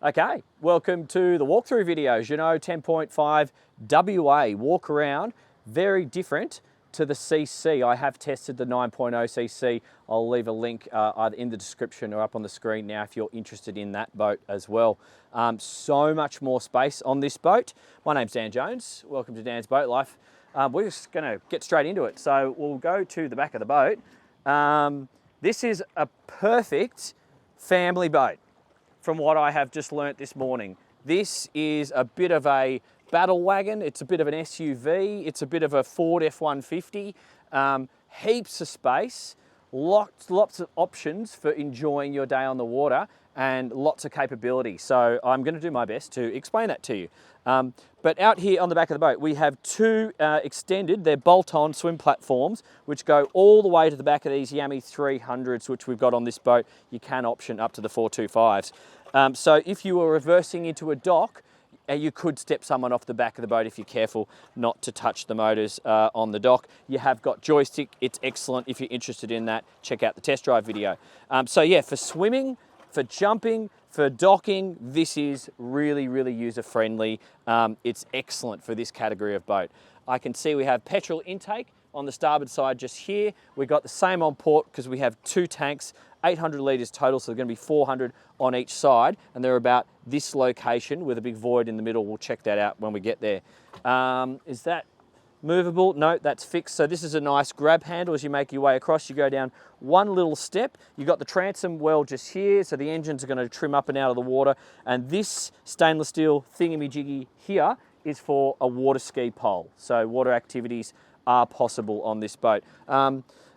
Okay, welcome to the walkthrough video. Jeanneau 10.5 WA walk around, very different to the CC. I have tested the 9.0 CC. I'll leave a link either in the description or up on the screen now if you're interested in that boat as well. So much more space on this boat. My name's Dan Jones. Welcome to Dan's Boat Life. We're just going to get straight into it. So we'll go to the back of the boat. This is a perfect family boat from what I have just learnt this morning. This is a bit of a battle wagon, it's a bit of an SUV, it's a bit of a Ford F150, heaps of space, lots of options for enjoying your day on the water and lots of capability. So I'm going to do my best to explain that to you. But out here on the back of the boat, we have two extended, they're bolt-on swim platforms, which go all the way to the back of these Yummy 300s, which we've got on this boat. You can option up to the 425s. So if you were reversing into a dock, you could step someone off the back of the boat if you're careful not to touch the motors on the dock. You have got joystick, it's excellent. If you're interested in that, check out the test drive video. So yeah, for swimming, for jumping, for docking, this is really, really user-friendly. It's excellent for this category of boat. I can see we have petrol intake on the starboard side just here. We've got the same on port because we have two tanks, 800 litres total, so they're going to be 400 on each side, and they're about this location with a big void in the middle. We'll check that out when we get there. Is that movable? No, that's fixed. So this is a nice grab handle as you make your way across. You go down one little step. You've got the transom well just here, so the engines are going to trim up and out of the water. And this stainless steel thingamajiggy here is for a water ski pole. So water activities are possible on this boat.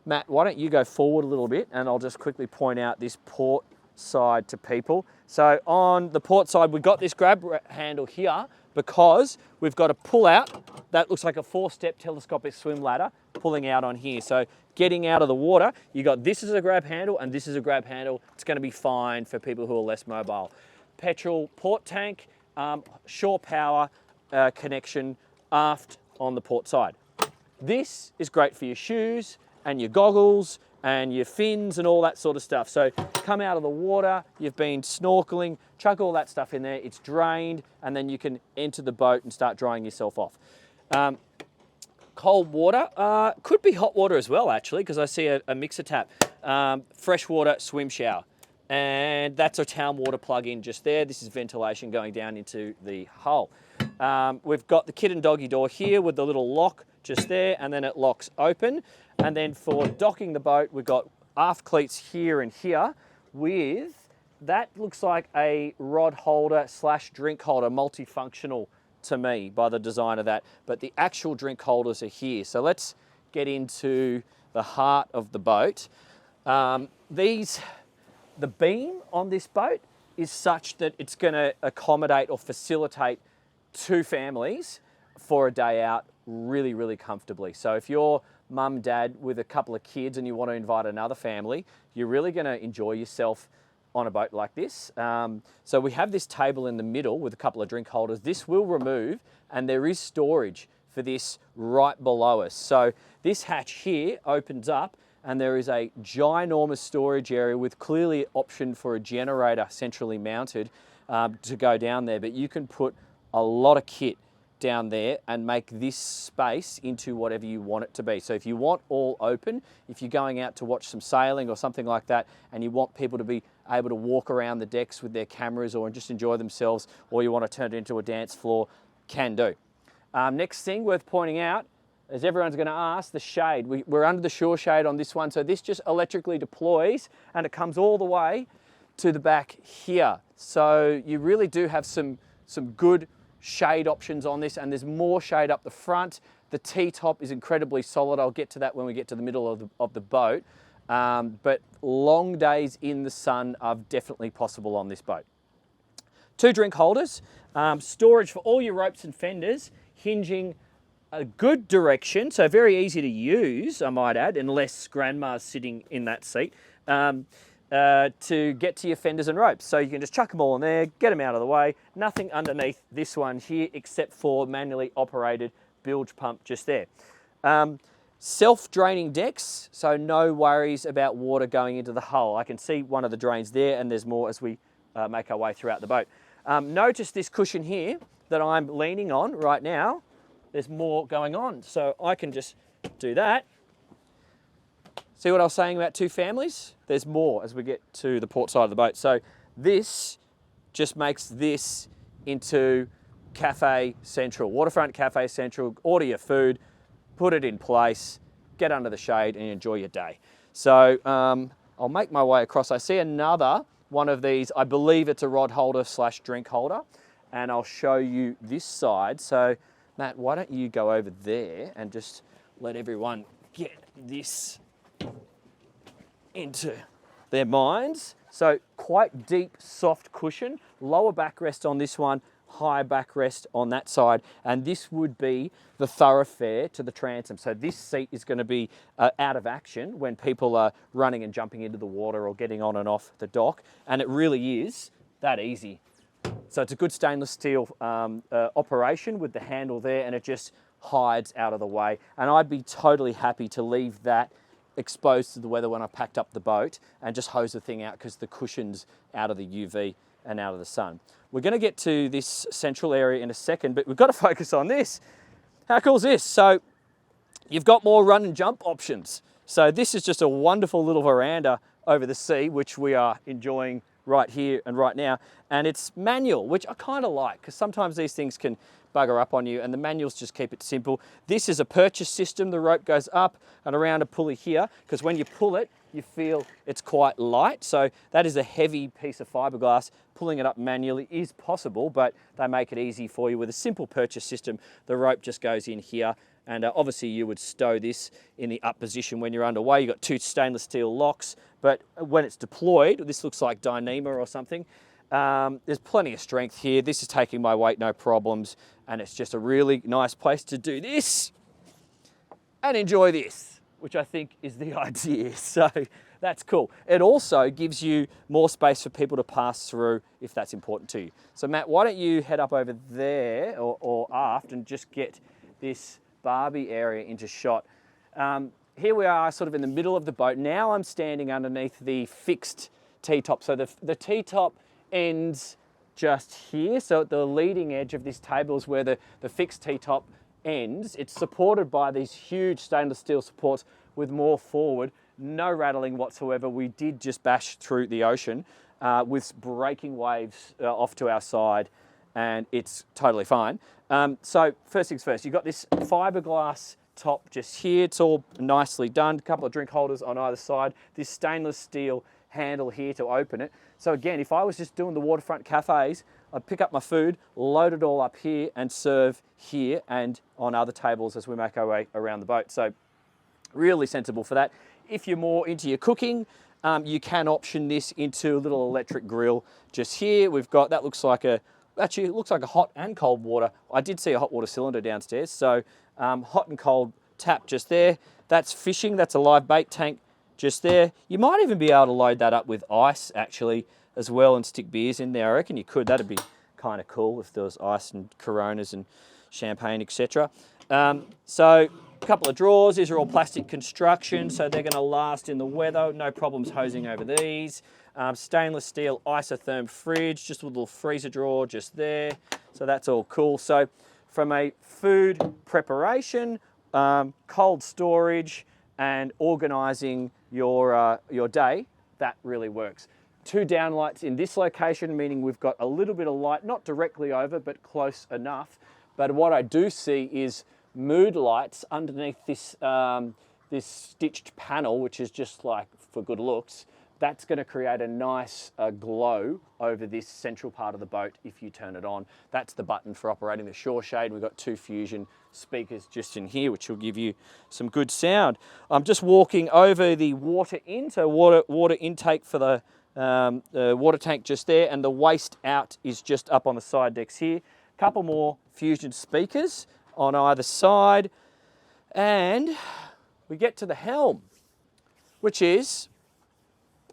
Matt, why don't you go forward a little bit and I'll just quickly point out this port side to people. So on the port side, we've got this grab handle here because we've got a pull out. That looks like a 4-step telescopic swim ladder pulling out on here. So getting out of the water, you got this as a grab handle and this is a grab handle. It's going to be fine for people who are less mobile. Petrol port tank, shore power connection aft on the port side. This is great for your shoes and your goggles and your fins and all that sort of stuff. So come out of the water, you've been snorkeling, chuck all that stuff in there, it's drained, and then you can enter the boat and start drying yourself off. Cold water, could be hot water as well actually, because I see a mixer tap. Freshwater swim shower. And that's a town water plug-in just there. This is ventilation going down into the hull. We've got the kid and doggy door here with the little lock just there, and then it locks open. And then for docking the boat, we've got aft cleats here and here with, that looks like a rod holder / drink holder, multifunctional to me by the design of that. But the actual drink holders are here. So let's get into the heart of the boat. The beam on this boat is such that it's going to accommodate or facilitate two families for a day out really, really comfortably. So if you're mum, dad with a couple of kids and you want to invite another family, you're really going to enjoy yourself on a boat like this. So we have this table in the middle with a couple of drink holders. This will remove, and there is storage for this right below us. So this hatch here opens up and there is a ginormous storage area with clearly option for a generator centrally mounted to go down there. But you can put a lot of kit down there and make this space into whatever you want it to be. So if you want all open, if you're going out to watch some sailing or something like that, and you want people to be able to walk around the decks with their cameras or just enjoy themselves, or you want to turn it into a dance floor, can do. Next thing worth pointing out, as everyone's going to ask, the shade. We're under the shore shade on this one, so this just electrically deploys and it comes all the way to the back here. So you really do have some good shade options on this, and there's more shade up the front. The T-top is incredibly solid. I'll get to that when we get to the middle of the boat. But long days in the sun are definitely possible on this boat. Two drink holders, storage for all your ropes and fenders, hinging a good direction, so very easy to use, I might add, unless grandma's sitting in that seat, to get to your fenders and ropes. So you can just chuck them all in there, get them out of the way. Nothing underneath this one here except for manually operated bilge pump just there. Self-draining decks, so no worries about water going into the hull. I can see one of the drains there, and there's more as we make our way throughout the boat. Notice this cushion here that I'm leaning on right now. There's more going on. So I can just do that. See what I was saying about two families? There's more as we get to the port side of the boat. So this just makes this into Cafe Central, Waterfront Cafe Central. Order your food, put it in place, get under the shade and enjoy your day. So I'll make my way across. I see another one of these. I believe it's a rod holder / drink holder. And I'll show you this side. So Matt, why don't you go over there and just let everyone get this into their minds. So quite deep, soft cushion, lower backrest on this one, high backrest on that side. And this would be the thoroughfare to the transom. So this seat is going to be out of action when people are running and jumping into the water or getting on and off the dock. And it really is that easy. So it's a good stainless steel operation with the handle there, and it just hides out of the way. And I'd be totally happy to leave that exposed to the weather when I packed up the boat and just hose the thing out because the cushion's out of the UV and out of the sun. We're going to get to this central area in a second, but we've got to focus on this. How cool is this? So you've got more run and jump options. So this is just a wonderful little veranda over the sea, which we are enjoying right here and right now. And it's manual, which I kind of like because sometimes these things can bugger up on you, and the manuals just keep it simple. This is a purchase system. The rope goes up and around a pulley here because when you pull it, you feel it's quite light. So that is a heavy piece of fiberglass. Pulling it up manually is possible, but they make it easy for you with a simple purchase system. The rope just goes in here, and obviously you would stow this in the up position when you're underway. You've got two stainless steel locks, but when it's deployed, this looks like Dyneema or something. There's plenty of strength here. This is taking my weight, no problems. And it's just a really nice place to do this and enjoy this, which I think is the idea. So that's cool. It also gives you more space for people to pass through if that's important to you. So Matt, why don't you head up over there or aft and just get this Barbie area into shot. Here we are sort of in the middle of the boat. Now I'm standing underneath the fixed T-top. So the T-top ends just here. So at the leading edge of this table is where the fixed T-top ends. It's supported by these huge stainless steel supports with more forward. No rattling whatsoever. We did just bash through the ocean with breaking waves off to our side, and it's totally fine. So first things first, you've got this fiberglass top just here. It's all nicely done. A couple of drink holders on either side. This stainless steel handle here to open it. So again, if I was just doing the waterfront cafes, I'd pick up my food, load it all up here and serve here and on other tables as we make our way around the boat. So really sensible for that. If you're more into your cooking, you can option this into a little electric grill just here. We've got, that looks like actually it looks like a hot and cold water. I did see a hot water cylinder downstairs. So hot and cold tap just there. That's fishing, that's a live bait tank just there. You might even be able to load that up with ice actually as well and stick beers in there. I reckon you could. That'd be kind of cool if there was ice and Coronas and champagne, etc. So a couple of drawers. These are all plastic construction, so they're going to last in the weather. No problems hosing over these. Stainless steel isotherm fridge, just a little freezer drawer just there. So that's all cool. So from a food preparation, cold storage, and organising your day, that really works. Two downlights in this location, meaning we've got a little bit of light, not directly over, but close enough. But what I do see is mood lights underneath this, this stitched panel, which is just like for good looks. That's going to create a nice glow over this central part of the boat if you turn it on. That's the button for operating the shore shade. We've got two Fusion speakers just in here, which will give you some good sound. I'm just walking over the water in, so water intake for the water tank just there, and the waste out is just up on the side decks here. Couple more Fusion speakers on either side, and we get to the Helm, which is,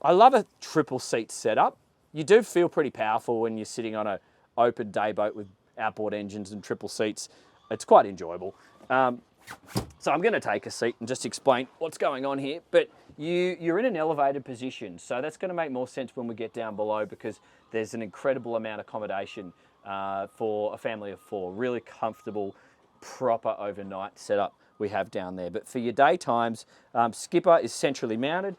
I love a triple seat setup. You do feel pretty powerful when you're sitting on an open day boat with outboard engines and triple seats. It's quite enjoyable. So I'm going to take a seat and just explain what's going on here. But you're in an elevated position, so that's going to make more sense when we get down below, because there's an incredible amount of accommodation for a family of 4. Really comfortable, proper overnight setup we have down there. But for your daytimes, skipper is centrally mounted.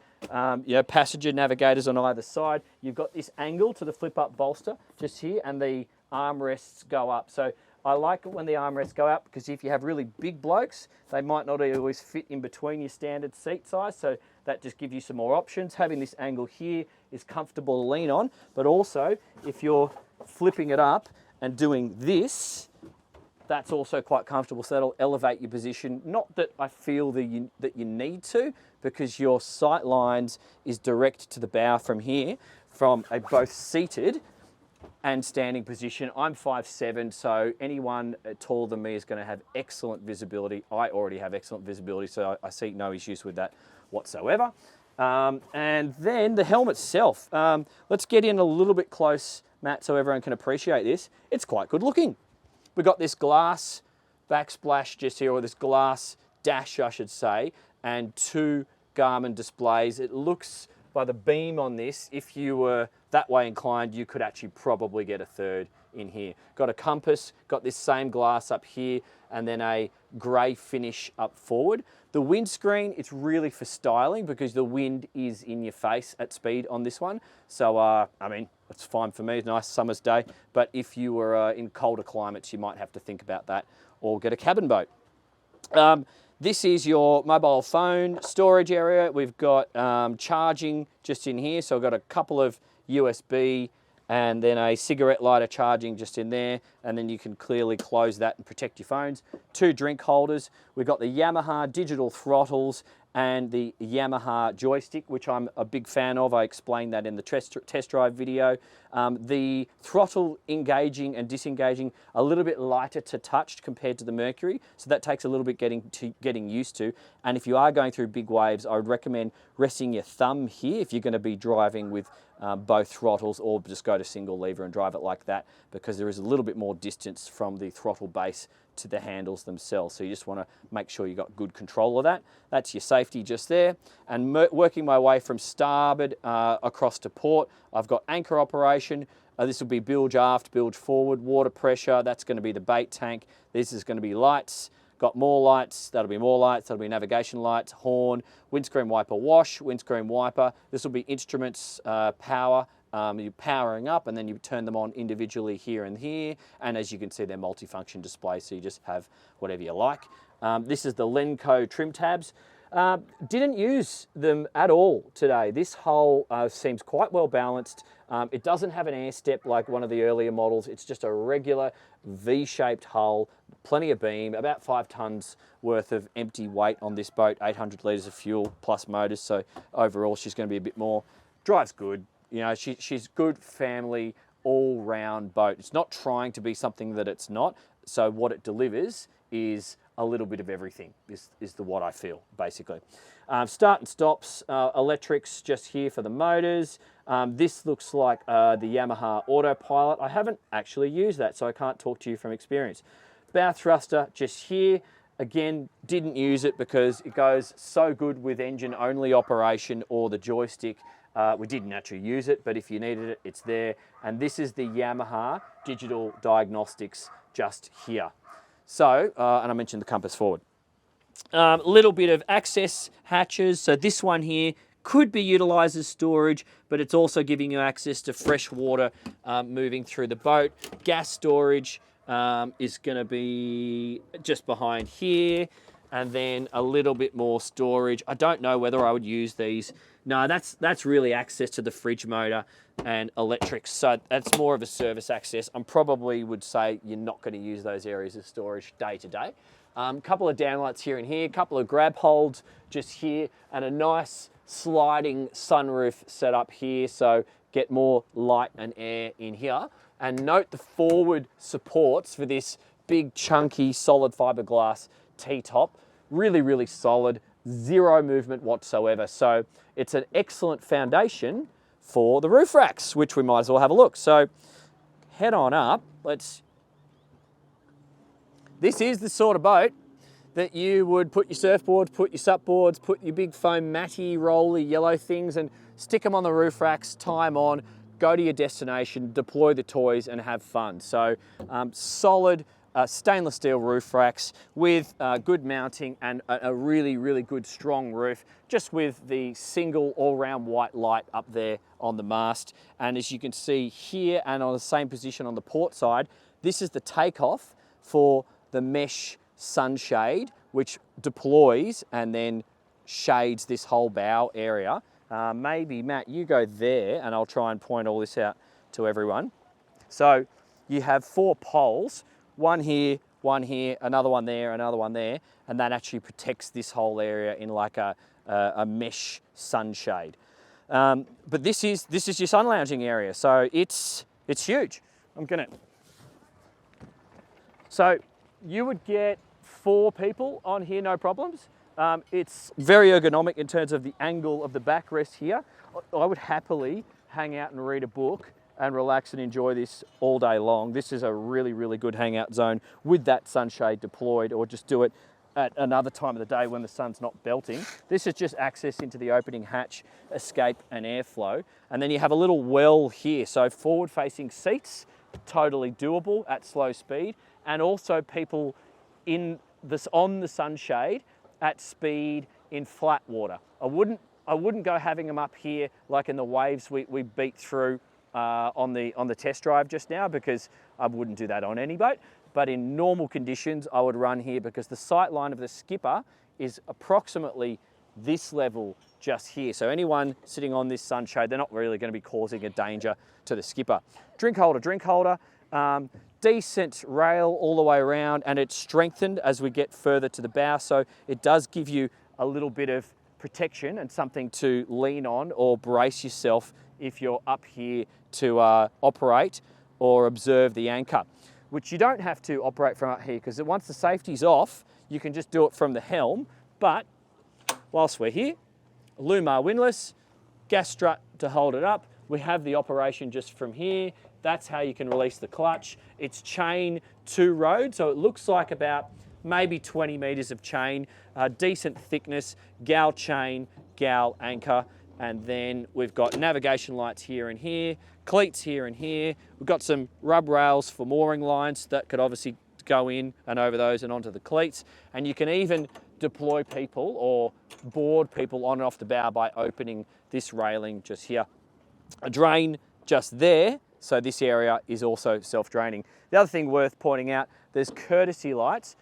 Passenger navigators on either side. You've got this angle to the flip-up bolster just here, and the armrests go up. So I like it when the armrests go up, because if you have really big blokes, they might not always fit in between your standard seat size. So that just gives you some more options. Having this angle here is comfortable to lean on, but also if you're flipping it up and doing this, that's also quite comfortable, so that'll elevate your position. Not that I feel that you need to, because your sight lines is direct to the bow from here, from a both seated and standing position. I'm 5'7", so anyone taller than me is going to have excellent visibility. I already have excellent visibility, so I see no issues with that whatsoever. And then the helm itself. Let's get in a little bit close, Matt, so everyone can appreciate this. It's quite good looking. We've got this glass backsplash just here, or this glass dash, I should say, and 2 Garmin displays. It looks, by the beam on this, if you were that way inclined, you could actually probably get a 3rd in here. Got a compass, got this same glass up here, and then a grey finish up forward. The windscreen, it's really for styling, because the wind is in your face at speed on this one. So, I mean, it's fine for me, nice summer's day, but if you were in colder climates, you might have to think about that, or get a cabin boat. This is your mobile phone storage area. We've got charging just in here, so I've got a couple of USB and then a cigarette lighter charging just in there, and then you can clearly close that and protect your phones. 2 drink holders. We've got the Yamaha digital throttles and the Yamaha joystick, which I'm a big fan of. I explained that in the test drive video. The throttle engaging and disengaging a little bit lighter to touch compared to the Mercury, so that takes a little bit getting used to. And if you are going through big waves, I would recommend resting your thumb here if you're going to be driving with both throttles, or just go to single lever and drive it like that, because there is a little bit more distance from the throttle base to the handles themselves. So you just want to make sure you got good control of that. That's your safety just there. And working my way from starboard across to port, I've got anchor operation. This will be bilge aft, bilge forward, water pressure. That's going to be the bait tank. This is going to be lights. Got more lights, that'll be more lights, that'll be navigation lights, horn, windscreen wiper wash, windscreen wiper. This will be instruments, power. You're powering up, and then you turn them on individually here and here. And as you can see, they're multifunction displays, so you just have whatever you like. This is the Lenco trim tabs. Didn't use them at all today. This hull seems quite well balanced. It doesn't have an air step like one of the earlier models. It's just a regular V-shaped hull, plenty of beam, about 5 tons worth of empty weight on this boat, 800 litres of fuel plus motors. So overall, she's going to be a bit more. Drives good. You know, she's good family, all-round boat. It's not trying to be something that it's not. So what it delivers is a little bit of everything, is what I feel, basically. Start and stops, electrics just here for the motors. This looks like the Yamaha autopilot. I haven't actually used that, so I can't talk to you from experience. Bow thruster just here. Again, didn't use it because it goes so good with engine-only operation or the joystick. We didn't actually use it, but if you needed it, it's there. And this is the Yamaha digital diagnostics just here. So, and I mentioned the compass forward. A little bit of access hatches. So this one here could be utilised as storage, but it's also giving you access to fresh water moving through the boat. Gas storage is going to be just behind here, and then a little bit more storage. I don't know whether I would use these. No, that's really access to the fridge motor and electrics. So that's more of a service access. I probably would say you're not going to use those areas of storage day to day. Couple of downlights here and here, couple of grab holds just here, and a nice sliding sunroof set up here, so get more light and air in here. And note the forward supports for this big chunky solid fiberglass T-top. Really, really solid, zero movement whatsoever. So it's an excellent foundation for the roof racks, which we might as well have a look. So head on up. This is the sort of boat that you would put your surfboards, put your supboards, put your big foam matty, rolly, yellow things and stick them on the roof racks, tie them on, go to your destination, deploy the toys and have fun. So solid stainless steel roof racks with good mounting and a really, really good strong roof, just with the single all-round white light up there on the mast. And as you can see here and on the same position on the port side, this is the takeoff for the mesh sunshade, which deploys and then shades this whole bow area. Maybe, Matt, you go there and I'll try and point all this out to everyone. So you have 4 poles, one here, another one there, another one there, and that actually protects this whole area in like a mesh sunshade. But this is your sun lounging area, so it's huge. So you would get 4 people on here, no problems. It's very ergonomic in terms of the angle of the backrest here. I would happily hang out and read a book and relax and enjoy this all day long. This is a really, really good hangout zone with that sunshade deployed, or just do it at another time of the day when the sun's not belting. This is just access into the opening hatch, escape and airflow. And then you have a little well here. So forward-facing seats, totally doable at slow speed. And also people on the sunshade at speed in flat water. I wouldn't go having them up here like in the waves we beat through on the test drive just now, because I wouldn't do that on any boat. But in normal conditions, I would run here because the sight line of the skipper is approximately this level just here. So anyone sitting on this sunshade, they're not really going to be causing a danger to the skipper. Drink holder. Decent rail all the way around, and it's strengthened as we get further to the bow. So it does give you a little bit of protection and something to lean on or brace yourself if you're up here to operate or observe the anchor, which you don't have to operate from up here, because once the safety's off, you can just do it from the helm. But whilst we're here, Lumar windlass, gas strut to hold it up. We have the operation just from here. That's how you can release the clutch. It's chain to road, so it looks like about maybe 20 meters of chain, decent thickness, gal chain, gal anchor, and then we've got navigation lights here and here, cleats here and here. We've got some rub rails for mooring lines that could obviously go in and over those and onto the cleats. And you can even deploy people or board people on and off the bow by opening this railing just here. A drain just there, so this area is also self-draining. The other thing worth pointing out, there's courtesy lights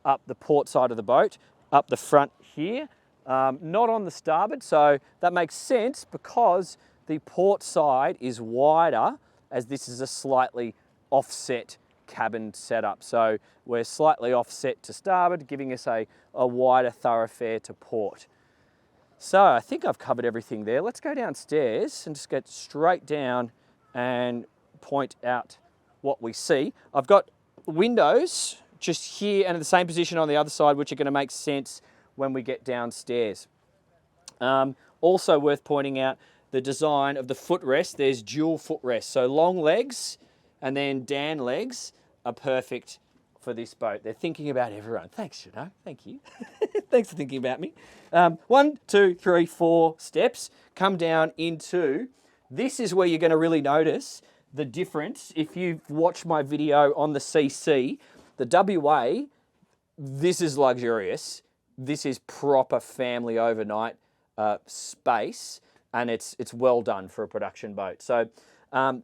up the port side of the boat, up the front here, not on the starboard, so that makes sense because the port side is wider, as this is a slightly offset cabin setup. So we're slightly offset to starboard, giving us a wider thoroughfare to port. So I think I've covered everything there. Let's go downstairs and just get straight down and point out what we see. I've got windows just here and in the same position on the other side, which are going to make sense when we get downstairs. Also worth pointing out the design of the footrest. There's dual footrest, so long legs and then Dan legs are perfect for this boat. They're thinking about everyone. Thanks, Jeanneau. Thank you. Thanks for thinking about me. 1, 2, 3, 4 steps. Come down into, this is where you're going to really notice the difference. If you've watched my video on the CC, the WA, this is luxurious. This is proper family overnight space, and it's well done for a production boat. So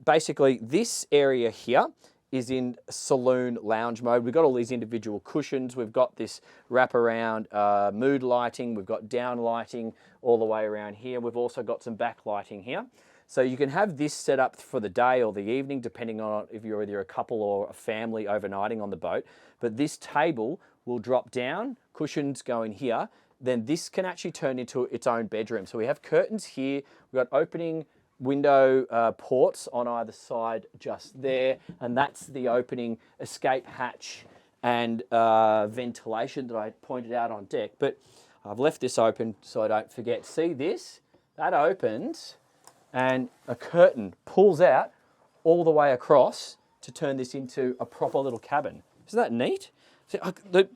basically this area here is in saloon lounge mode. We've got all these individual cushions. We've got this wraparound mood lighting. We've got down lighting all the way around here. We've also got some back lighting here. So you can have this set up for the day or the evening, depending on if you're either a couple or a family overnighting on the boat. But this table will drop down, cushions go in here. Then this can actually turn into its own bedroom. So we have curtains here. We've got opening window ports on either side just there, and that's the opening escape hatch and ventilation that I pointed out on deck. But I've left this open so I don't forget. See this? That opens and a curtain pulls out all the way across to turn this into a proper little cabin. Isn't that neat? See, the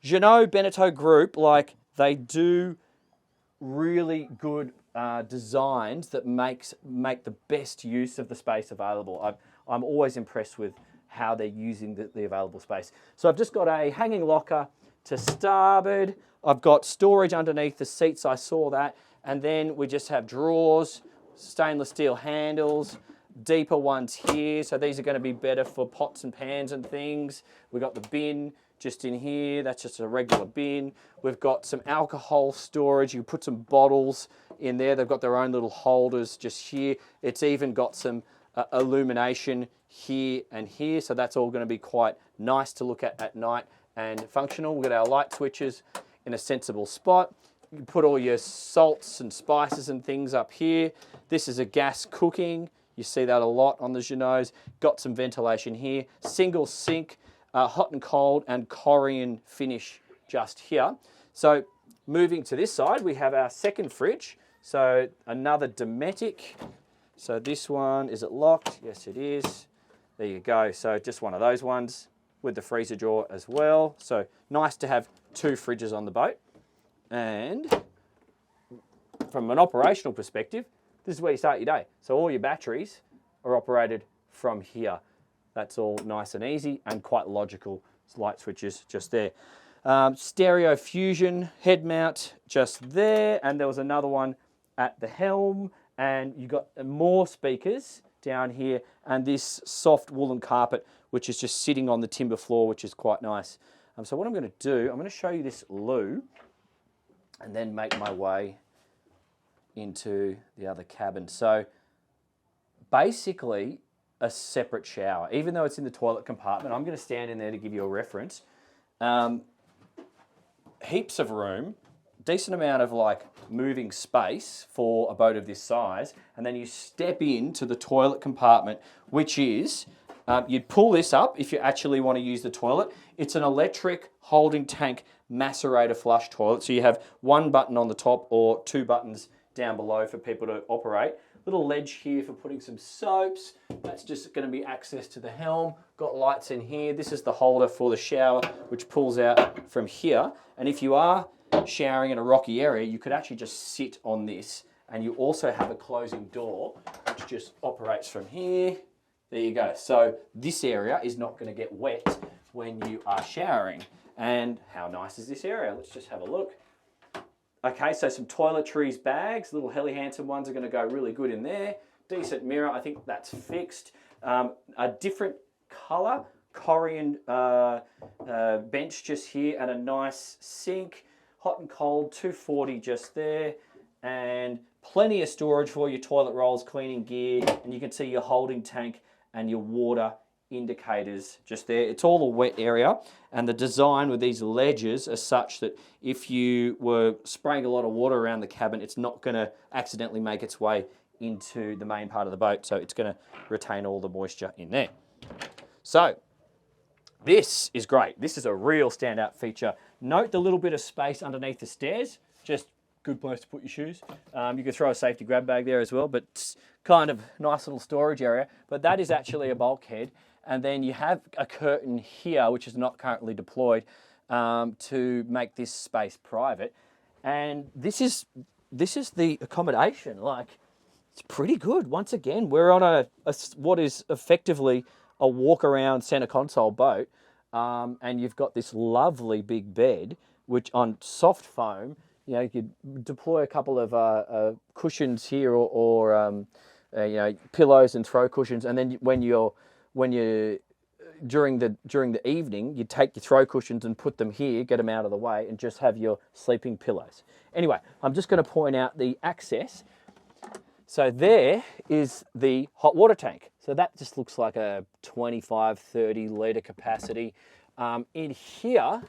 Jeanneau Beneteau group, like, they do really good designs that make the best use of the space available. I'm always impressed with how they're using the available space. So I've just got a hanging locker to starboard. I've got storage underneath the seats, I saw that. And then we just have drawers, stainless steel handles, deeper ones here. So these are going to be better for pots and pans and things. We've got the bin just in here. That's just a regular bin. We've got some alcohol storage. You put some bottles in there. They've got their own little holders just here. It's even got some illumination here and here. So that's all going to be quite nice to look at night and functional. We've got our light switches in a sensible spot. You can put all your salts and spices and things up here. This is a gas cooking. You see that a lot on the Jeanneaus. Got some ventilation here. Single sink, hot and cold, and Korean finish just here. So moving to this side, we have our second fridge. So another Dometic. So this one, is it locked? Yes, it is. There you go. So just one of those ones with the freezer drawer as well. So nice to have two fridges on the boat. And from an operational perspective, this is where you start your day. So all your batteries are operated from here. That's all nice and easy and quite logical. Light switches just there. Stereo fusion head mount just there. And there was another one at the helm. And you got more speakers down here and this soft woolen carpet, which is just sitting on the timber floor, which is quite nice. So what I'm going to do, I'm going to show you this loo and then make my way into the other cabin. So basically a separate shower, even though it's in the toilet compartment. I'm going to stand in there to give you a reference. Heaps of room, decent amount of like moving space for a boat of this size. And then you step into the toilet compartment, which is, you'd pull this up if you actually want to use the toilet. It's an electric holding tank macerator flush toilet. So you have one button on the top or two buttons down below for people to operate. Little ledge here for putting some soaps. That's just going to be access to the helm. Got lights in here. This is the holder for the shower, which pulls out from here. And if you are showering in a rocky area, you could actually just sit on this. And you also have a closing door, which just operates from here. There you go. So this area is not going to get wet when you are showering. And how nice is this area? Let's just have a look. Okay, so some toiletries bags, little Helly Hansen ones are going to go really good in there. Decent mirror, I think that's fixed. A different colour, Korean bench just here and a nice sink. Hot and cold, 240 just there. And plenty of storage for your toilet rolls, cleaning gear. And you can see your holding tank and your water indicators just there. It's all a wet area, and the design with these ledges are such that if you were spraying a lot of water around the cabin, it's not going to accidentally make its way into the main part of the boat, so it's going to retain all the moisture in there. So this is great. This is a real standout feature. Note the little bit of space underneath the stairs, just good place to put your shoes. You can throw a safety grab bag there as well, but it's kind of nice little storage area. But that is actually a bulkhead. And then you have a curtain here, which is not currently deployed, to make this space private. And this is the accommodation. Like, it's pretty good. Once again, we're on what is effectively a walk-around center console boat. And you've got this lovely big bed, which on soft foam, you know, you could deploy a couple of cushions here or you know, pillows and throw cushions. And then when you during the evening, you take your throw cushions and put them here, get them out of the way, and just have your sleeping pillows. Anyway, I'm just going to point out the access. So there is the hot water tank. So that just looks like a 25, 30 litre capacity. In here,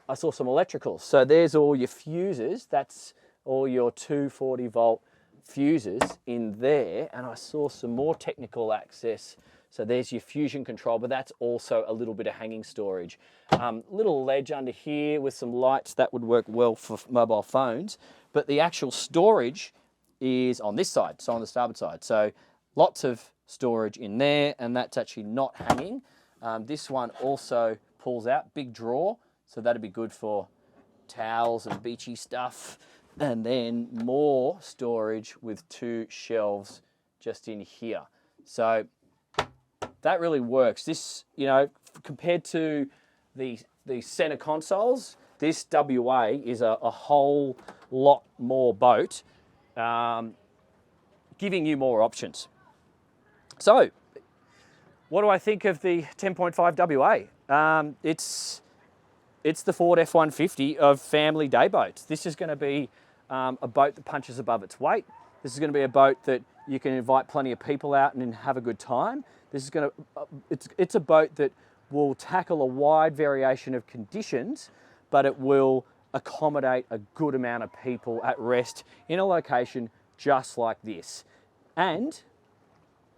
I saw some electricals. So there's all your fuses. That's all your 240 volt fuses in there. And I saw some more technical access. So there's your fusion control, but that's also a little bit of hanging storage. Little ledge under here with some lights that would work well for mobile phones. But the actual storage is on this side, so on the starboard side. So lots of storage in there, and that's actually not hanging. This one also pulls out, big drawer, so that'd be good for towels and beachy stuff. And then more storage with 2 shelves just in here. So that really works. This, you know, compared to the center consoles, this WA is a whole lot more boat, giving you more options. So, what do I think of the 10.5 WA? It's the Ford F150 of family day boats. This is going to be a boat that punches above its weight. This is going to be a boat that you can invite plenty of people out and have a good time. This is going to, it's a boat that will tackle a wide variation of conditions, but it will accommodate a good amount of people at rest in a location just like this. And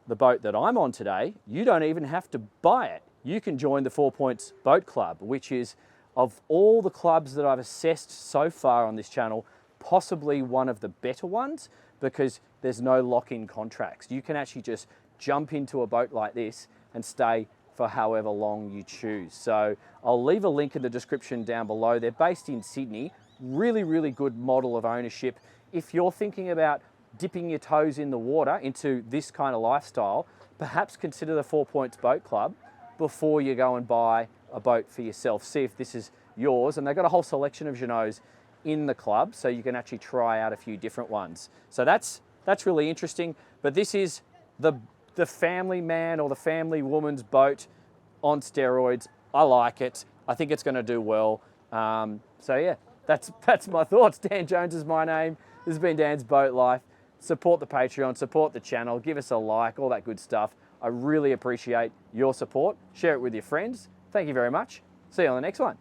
the boat that I'm on today, you don't even have to buy it. You can join the 4 Points Boat Club, which is, of all the clubs that I've assessed so far on this channel, possibly one of the better ones, because there's no lock-in contracts. You can actually just jump into a boat like this and stay for however long you choose. So I'll leave a link in the description down below. They're based in Sydney. Really, really good model of ownership. If you're thinking about dipping your toes in the water into this kind of lifestyle, perhaps consider the 4 Points Boat Club before you go and buy a boat for yourself. See if this is yours. And they've got a whole selection of Jeanneaus in the club, so you can actually try out a few different ones. So that's really interesting. But this is the family man or the family woman's boat on steroids. I like it. I think it's going to do well. So yeah, that's my thoughts. Dan Jones is my name. This has been Dan's Boat Life. Support the Patreon, support the channel, give us a like, all that good stuff. I really appreciate your support. Share it with your friends. Thank you very much. See you on the next one.